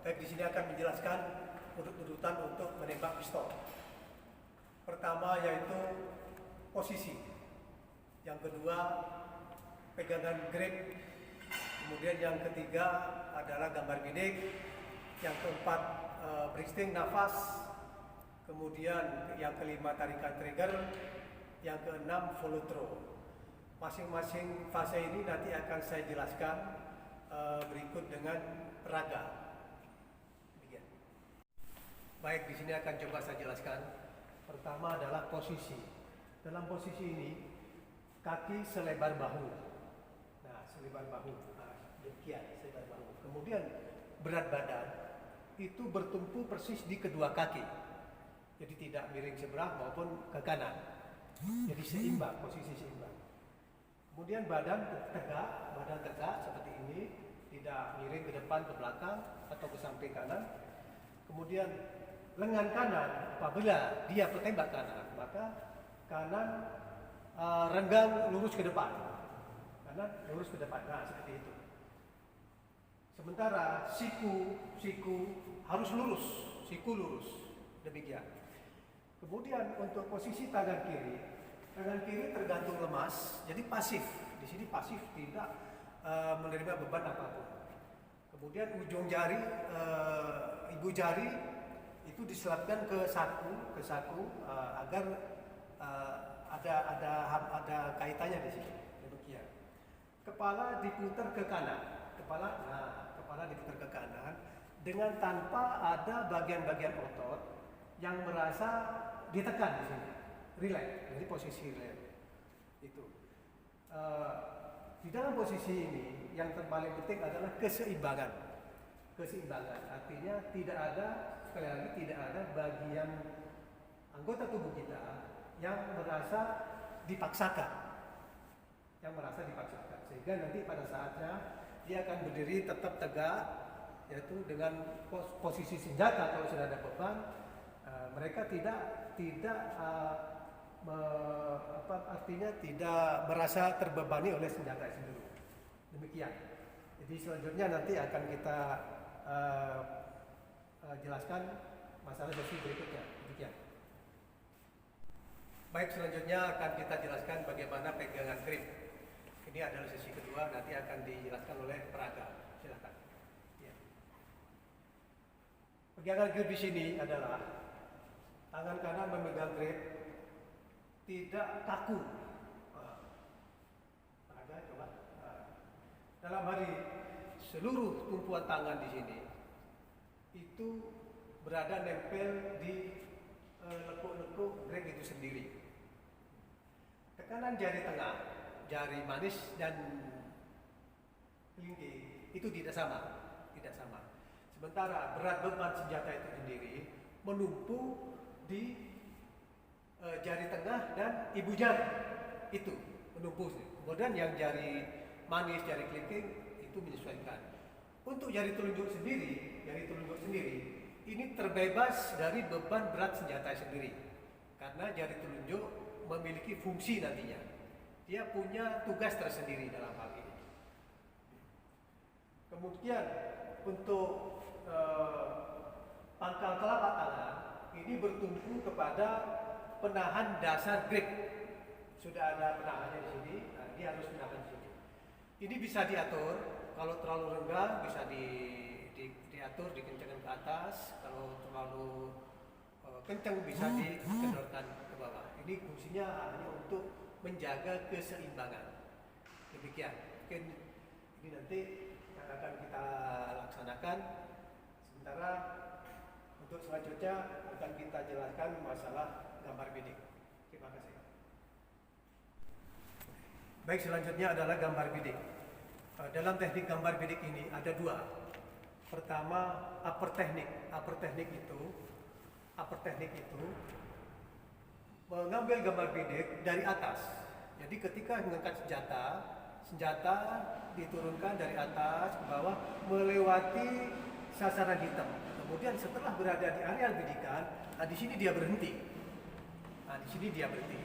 Baik, di sini akan menjelaskan urut-urutan untuk menembak pistol. Pertama yaitu posisi. Yang kedua pegangan grip. Kemudian yang ketiga adalah gambar bidik. Yang keempat breathing, nafas. Kemudian yang kelima tarikan trigger. Yang keenam follow through. Masing-masing fase ini nanti akan saya jelaskan berikut dengan peraga. Baik, di sini akan coba saya jelaskan. Pertama adalah posisi. Dalam posisi ini, kaki selebar bahu. Nah, selebar bahu. Nah, demikian, selebar bahu. Kemudian berat badan itu bertumpu persis di kedua kaki. Jadi tidak miring sebelah maupun ke kanan. Jadi seimbang, posisi seimbang. Kemudian badan tegak seperti ini, tidak miring ke depan, ke belakang atau ke samping kanan. Kemudian lengan kanan, apabila dia petembak kanan, maka kanan renggang lurus ke depan. Kanan lurus ke depan. Nah, seperti itu. Sementara siku harus lurus, siku lurus. Demikian. Kemudian untuk posisi tangan kiri tergantung lemas, jadi pasif. Di sini pasif, tidak menerima beban apapun. Kemudian ujung jari, ibu jari itu diselapkan ke saku agar ada kaitannya di sini. Demikian. Kepala diputar ke kanan. Kepala diputar ke kanan dengan tanpa ada bagian-bagian otot yang merasa ditekan di sini. Relax, dari posisi relax. Itu. Di dalam posisi ini yang terpaling penting adalah keseimbangan. Keseimbangan artinya sekali lagi tidak ada bagian anggota tubuh kita yang merasa dipaksakan. Sehingga nanti pada saatnya dia akan berdiri tetap tegak, yaitu dengan posisi senjata. Kalau sudah ada beban, mereka artinya tidak merasa terbebani oleh senjata sendiri. Demikian. Jadi selanjutnya nanti akan kita jelaskan masalah sesi berikutnya. Demikian. Baik, selanjutnya akan kita jelaskan bagaimana pegangan grip. Ini adalah sesi kedua, nanti akan dijelaskan oleh peraga. Silakan. Ya. Pegangan grip di sini adalah tangan kanan memegang grip, tidak kaku. Peraga coba. Dalam hari seluruh tumpuan tangan di sini itu berada nempel di lekuk-lekuk grip itu sendiri. Tekanan jari tengah, jari manis dan kelingking itu tidak sama. Sementara berat beban senjata itu sendiri menumpuk di jari tengah dan ibu jari itu menumpuk. Kemudian yang jari manis, jari kelingking itu menyesuaikan. Untuk jari telunjuk sendiri ini terbebas dari beban berat senjata sendiri. Karena jari telunjuk memiliki fungsi nantinya. Dia punya tugas tersendiri dalam hal ini. Kemudian untuk pangkal telapak tangan ini bertumpu kepada penahan dasar grip. Sudah ada penahannya di sini, nah, dia harus menahan di sini. Ini bisa diatur. Kalau terlalu renggang bisa diatur, dikencangkan ke atas. Kalau terlalu kencang bisa dikendorkan ke bawah. Ini fungsinya hanya untuk menjaga keseimbangan. Demikian. Mungkin ini nanti yang akan kita laksanakan. Sementara untuk selanjutnya akan kita jelaskan masalah gambar bidik. Terima kasih. Baik, selanjutnya adalah gambar bidik. Dalam teknik gambar bidik ini ada dua. Pertama, upper teknik. Upper teknik itu mengambil gambar bidik dari atas. Jadi ketika mengangkat senjata diturunkan dari atas ke bawah melewati sasaran hitam. Kemudian setelah berada di area bidikan, di sini dia berhenti.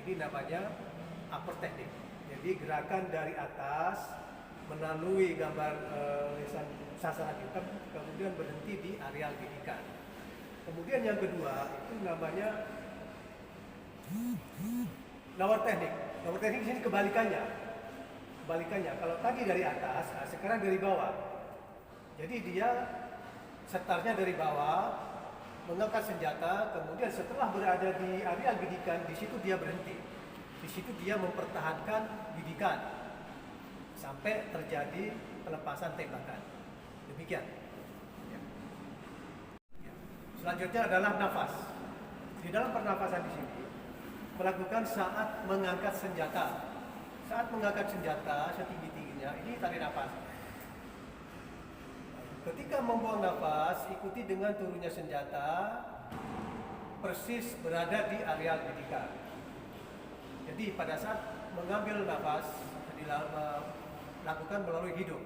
Ini namanya upper teknik. Jadi gerakan dari atas melalui gambar lisan sasaran hitam, kemudian berhenti di areal bidikan. Kemudian yang kedua itu namanya nawar teknik. Nawar teknik di sini kebalikannya. Kalau tadi dari atas, nah sekarang dari bawah. Jadi dia startnya dari bawah, mengangkat senjata, kemudian setelah berada di areal bidikan, di situ dia berhenti. Di situ dia mempertahankan bidikan sampai terjadi pelepasan tembakan. Demikian. Ya. Ya. Selanjutnya adalah nafas. Di dalam pernafasan di sini melakukan saat mengangkat senjata. Saat mengangkat senjata setinggi-tingginya, ini tarik nafas. Ketika membuang nafas, ikuti dengan turunnya senjata persis berada di areal bidikan. Jadi pada saat mengambil nafas, lakukan melalui hidung.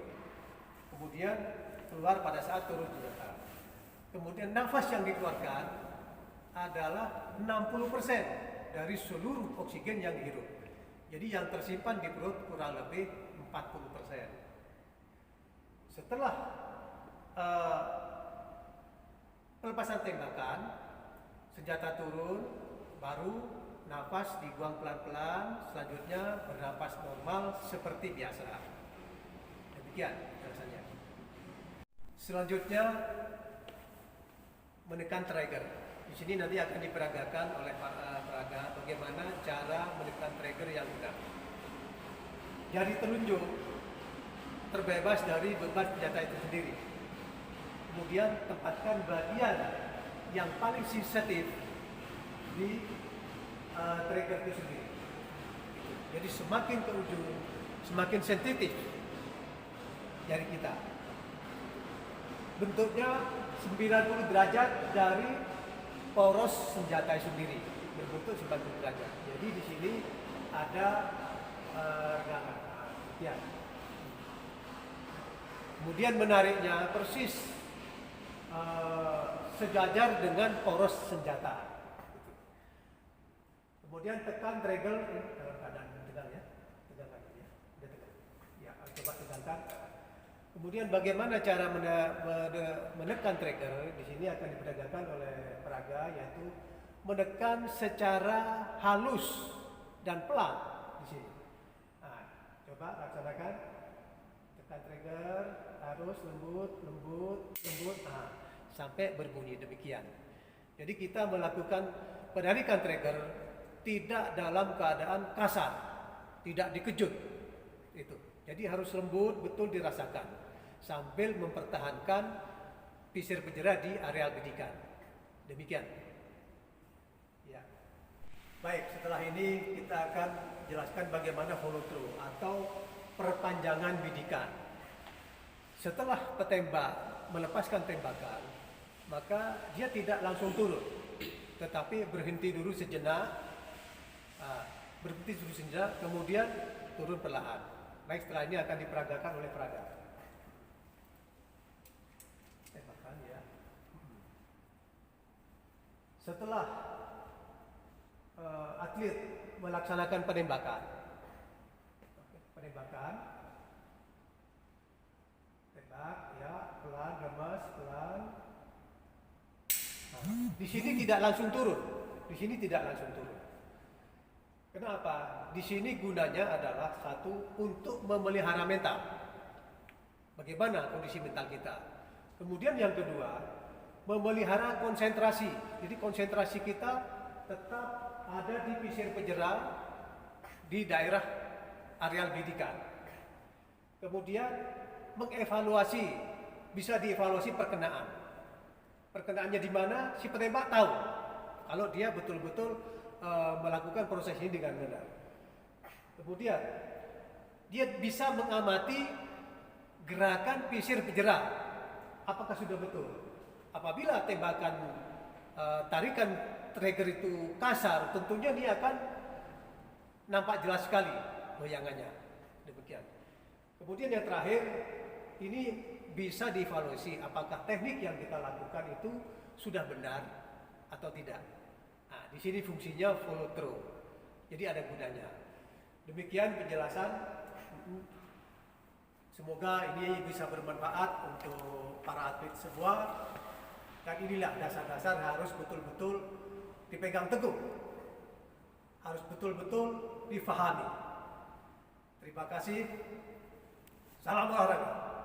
Kemudian keluar pada saat turun senjata. Kemudian nafas yang dikeluarkan adalah 60% dari seluruh oksigen yang dihirup. Jadi yang tersimpan di perut kurang lebih 40%. Setelah pelepasan tembakan, senjata turun, baru nafas dibuang pelan-pelan, selanjutnya bernafas normal seperti biasa. Demikian penjelasannya. Selanjutnya menekan trigger. Di sini nanti akan diperagakan oleh para peraga bagaimana cara menekan trigger yang benar. Jari telunjuk terbebas dari beban senjata itu sendiri. Kemudian tempatkan bagian yang paling sensitif di trigger itu sendiri. Jadi semakin ke ujung, semakin sensitif jari kita. Bentuknya 90 derajat dari poros senjata sendiri, berbentuk 90 derajat. Jadi di sini ada regangan. Ya. Kemudian menariknya persis sejajar dengan poros senjata. Kemudian tekan trigger dalam keadaan tegang ya, tegangkan ya, udah tegang. Ya, coba tegangkan. Kemudian bagaimana cara menekan trigger? Di sini akan diperagakan oleh peraga, yaitu menekan secara halus dan pelan di sini. Nah, coba laksanakan, tekan trigger, harus lembut, nah, sampai berbunyi demikian. Jadi kita melakukan penarikan trigger tidak dalam keadaan kasar, tidak dikejut, itu. Jadi harus lembut, betul dirasakan, sambil mempertahankan pisir penjara di areal bidikan. Demikian. Ya. Baik, setelah ini kita akan jelaskan bagaimana follow through atau perpanjangan bidikan. Setelah petembak melepaskan tembakan, maka dia tidak langsung turun, tetapi berhenti dulu sejenak, kemudian turun perlahan. Baik, setelah ini akan diperagakan oleh peraga. Tembakan ya. Setelah atlet melaksanakan penembakan, tembak ya, pelan, remas, pelan. Nah, di sini tidak langsung turun. Kenapa? Di sini gunanya adalah satu, untuk memelihara mental. Bagaimana kondisi mental kita? Kemudian yang kedua, memelihara konsentrasi. Jadi konsentrasi kita tetap ada di pisir penjara di daerah areal bidikan. Kemudian mengevaluasi, bisa dievaluasi perkenaan. Perkenaannya di mana? Si penembak tahu kalau dia betul-betul melakukan proses ini dengan benar. Kemudian dia bisa mengamati gerakan pisir penjara, apakah sudah betul. Apabila tembakan tarikan trigger itu kasar, tentunya dia akan nampak jelas sekali goyangannya. Demikian. Kemudian yang terakhir, ini bisa dievaluasi apakah teknik yang kita lakukan itu sudah benar atau tidak. Nah, di sini fungsinya follow through. Jadi ada gunanya. Demikian penjelasan Semoga ini bisa bermanfaat untuk para atlet semua. Dan inilah dasar-dasar harus betul-betul dipegang teguh. Harus betul-betul difahami. Terima kasih. Salam olahraga.